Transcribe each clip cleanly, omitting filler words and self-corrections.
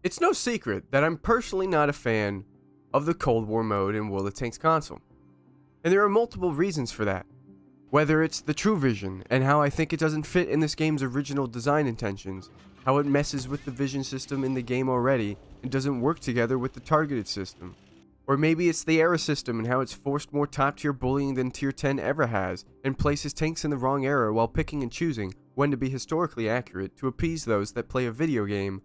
It's no secret that I'm personally not a fan of the Cold War mode in WoTConsole. And there are multiple reasons for that. Whether it's the True Vision and how I think it doesn't fit in this game's original design intentions, how it messes with the vision system in the game already and doesn't work together with the targeted system. Or maybe it's the era system and how it's forced more top tier bullying than tier 10 ever has and places tanks in the wrong era while picking and choosing when to be historically accurate to appease those that play a video game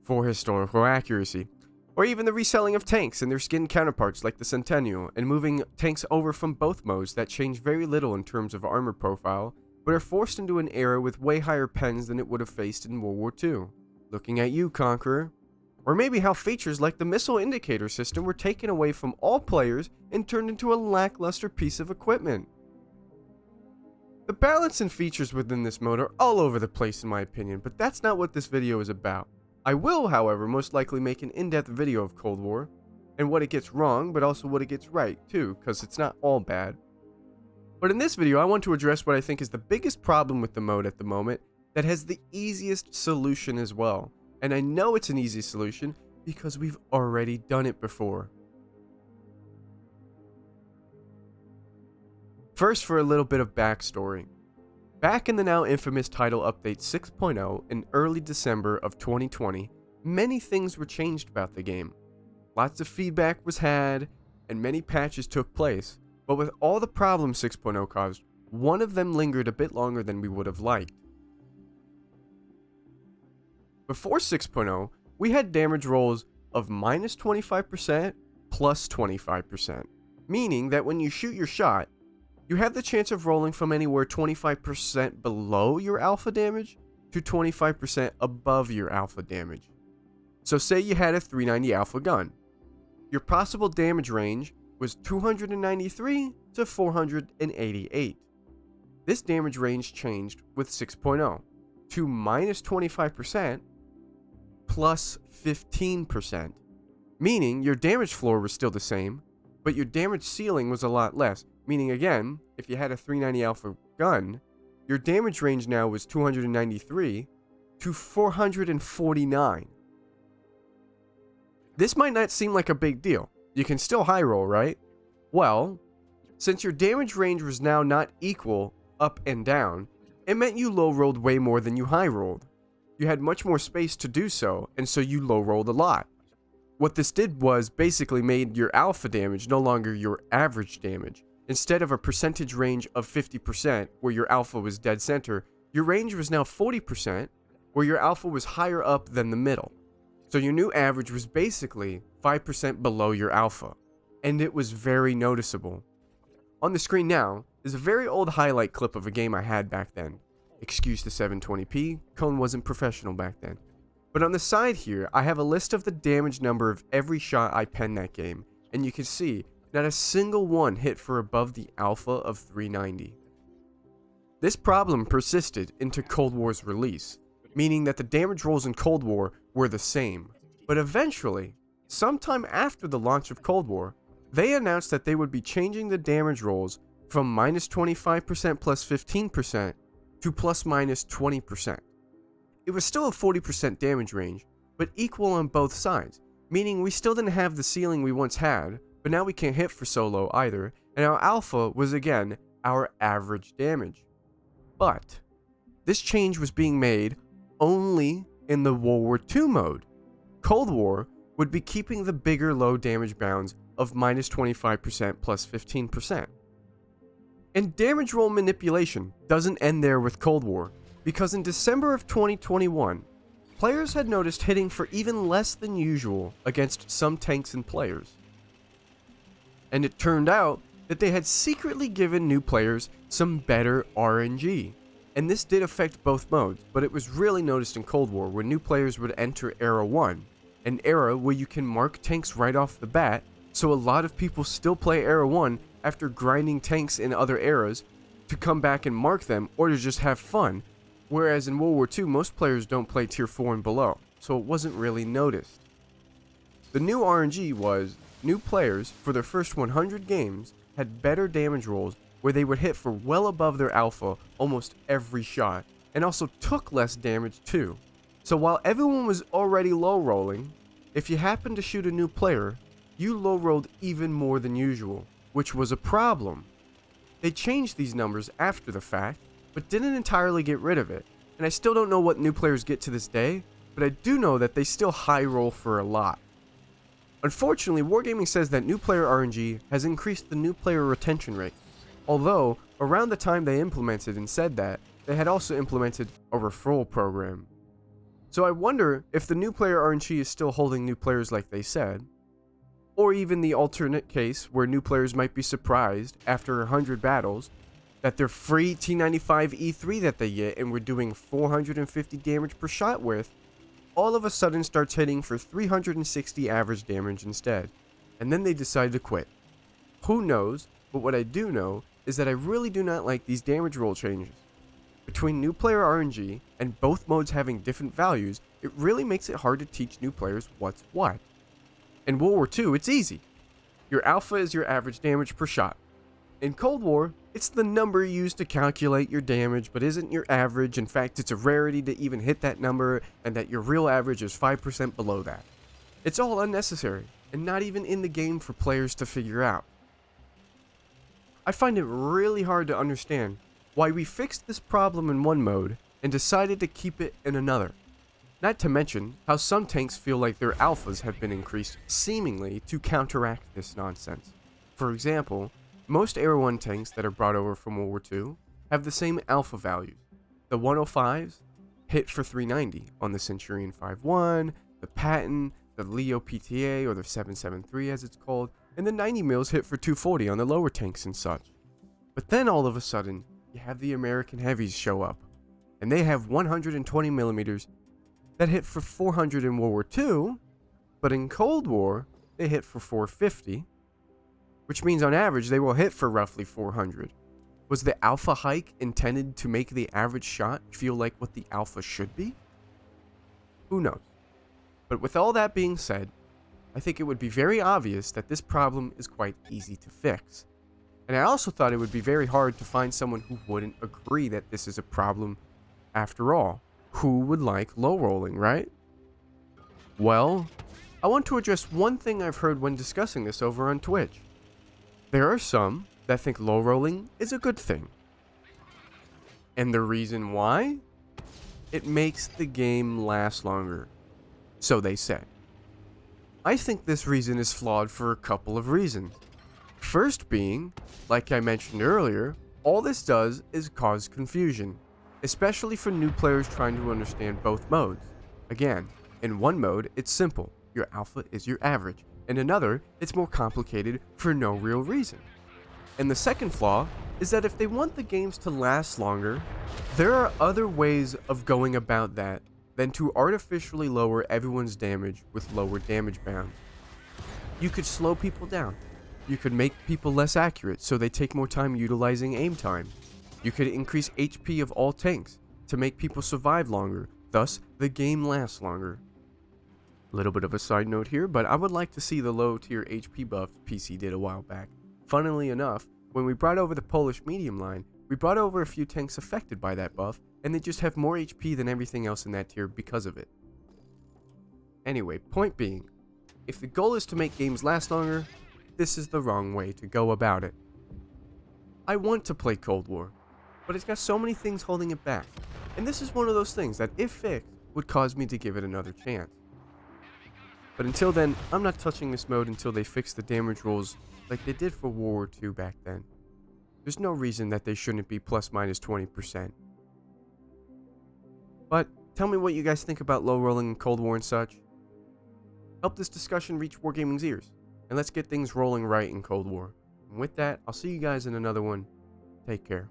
for historical accuracy. Or even the reselling of tanks and their skin counterparts like the Centennial, and moving tanks over from both modes that change very little in terms of armor profile, but are forced into an era with way higher pens than it would have faced in World War II. Looking at you, Conqueror. Or maybe how features like the missile indicator system were taken away from all players and turned into a lackluster piece of equipment. The balance and features within this mode are all over the place in my opinion, but that's not what this video is about. I will, however, most likely make an in-depth video of Cold War, and what it gets wrong, but also what it gets right, too, because it's not all bad. But in this video, I want to address what I think is the biggest problem with the mode at the moment, that has the easiest solution as well. And I know it's an easy solution, because we've already done it before. First, for a little bit of backstory. Back in the now infamous title update 6.0 in early December of 2020, many things were changed about the game. Lots of feedback was had, and many patches took place, but with all the problems 6.0 caused, one of them lingered a bit longer than we would have liked. Before 6.0, we had damage rolls of minus 25% plus 25%, meaning that when you shoot your shot, you have the chance of rolling from anywhere 25% below your alpha damage to 25% above your alpha damage. So say you had a 390 alpha gun. Your possible damage range was 293 to 488. This damage range changed with 6.0 to minus 25% plus 15%, meaning your damage floor was still the same, but your damage ceiling was a lot less. Meaning again, if you had a 390 alpha gun, your damage range now was 293 to 449. This might not seem like a big deal. You can still high roll, right? Well, since your damage range was now not equal up and down, it meant you low rolled way more than you high rolled. You had much more space to do so, and so you low rolled a lot. What this did was basically made your alpha damage no longer your average damage. Instead of a percentage range of 50% where your alpha was dead center, your range was now 40% where your alpha was higher up than the middle. So your new average was basically 5% below your alpha, and it was very noticeable. On the screen now is a very old highlight clip of a game I had back then. Excuse the 720p, Cone wasn't professional back then. But on the side here, I have a list of the damage number of every shot I penned that game, and you can see not a single one hit for above the alpha of 390. This problem persisted into Cold War's release, meaning that the damage rolls in Cold War were the same. But eventually, sometime after the launch of Cold War, they announced that they would be changing the damage rolls from minus 25% plus 15% to plus minus 20%. It was still a 40% damage range, but equal on both sides, meaning we still didn't have the ceiling we once had, but now we can't hit for so low either, and our alpha was again our average damage. But this change was being made only in the World War II mode. Cold War would be keeping the bigger low damage bounds of minus 25% plus 15%. And damage roll manipulation doesn't end there with Cold War, because in December of 2021, players had noticed hitting for even less than usual against some tanks and players. And it turned out that they had secretly given new players some better RNG. And this did affect both modes, but it was really noticed in Cold War where new players would enter Era 1, an era where you can mark tanks right off the bat, so a lot of people still play Era 1 after grinding tanks in other eras to come back and mark them or to just have fun, whereas in World War II most players don't play Tier 4 and below, so it wasn't really noticed. The new RNG was new players, for their first 100 games, had better damage rolls where they would hit for well above their alpha almost every shot, and also took less damage too. So while everyone was already low rolling, if you happened to shoot a new player, you low rolled even more than usual, which was a problem. They changed these numbers after the fact, but didn't entirely get rid of it, and I still don't know what new players get to this day, but I do know that they still high roll for a lot. Unfortunately, Wargaming says that new player RNG has increased the new player retention rate, although around the time they implemented and said that, they had also implemented a referral program. So I wonder if the new player RNG is still holding new players like they said, or even the alternate case where new players might be surprised after 100 battles that their free T95 E3 that they get and we're doing 450 damage per shot with, all of a sudden starts hitting for 360 average damage instead, and then they decide to quit. Who knows, but what I do know is that I really do not like these damage roll changes. Between new player RNG and both modes having different values, it really makes it hard to teach new players what's what. In World War II, it's easy. Your alpha is your average damage per shot. In Cold War, it's the number used to calculate your damage, but isn't your average. In fact, it's a rarity to even hit that number, and that your real average is 5% below that. It's all unnecessary, and not even in the game for players to figure out. I find it really hard to understand why we fixed this problem in one mode and decided to keep it in another. Not to mention how some tanks feel like their alphas have been increased seemingly to counteract this nonsense. For example, most Air 1 tanks that are brought over from World War II have the same alpha values. The 105s hit for 390 on the Centurion 5.1, the Patton, the Leo PTA or the 773 as it's called, and the 90 mils hit for 240 on the lower tanks and such. But then all of a sudden, you have the American heavies show up, and they have 120 millimeters that hit for 400 in World War II, but in Cold War, they hit for 450, which means on average they will hit for roughly 400. Was the alpha hike intended to make the average shot feel like what the alpha should be? Who knows? But with all that being said, I think it would be very obvious that this problem is quite easy to fix. And I also thought it would be very hard to find someone who wouldn't agree that this is a problem after all. Who would like low rolling, right? Well, I want to address one thing I've heard when discussing this over on Twitch. There are some that think low rolling is a good thing. And the reason why? It makes the game last longer. So they say. I think this reason is flawed for a couple of reasons. First being, like I mentioned earlier, all this does is cause confusion, especially for new players trying to understand both modes. Again, in one mode, it's simple. Your alpha is your average. In another, it's more complicated for no real reason. And the second flaw is that if they want the games to last longer, there are other ways of going about that than to artificially lower everyone's damage with lower damage bounds. You could slow people down. You could make people less accurate so they take more time utilizing aim time. You could increase HP of all tanks to make people survive longer, thus the game lasts longer. A little bit of a side note here, but I would like to see the low tier HP buff PC did a while back. Funnily enough, when we brought over the Polish medium line, we brought over a few tanks affected by that buff, and they just have more HP than everything else in that tier because of it. Anyway, point being, if the goal is to make games last longer, this is the wrong way to go about it. I want to play Cold War, but it's got so many things holding it back, and this is one of those things that, if fixed, would cause me to give it another chance. But until then, I'm not touching this mode until they fix the damage rolls like they did for World War II back then. There's no reason that they shouldn't be plus minus 20%. But tell me what you guys think about low rolling in Cold War and such. Help this discussion reach Wargaming's ears, and let's get things rolling right in Cold War. And with that, I'll see you guys in another one. Take care.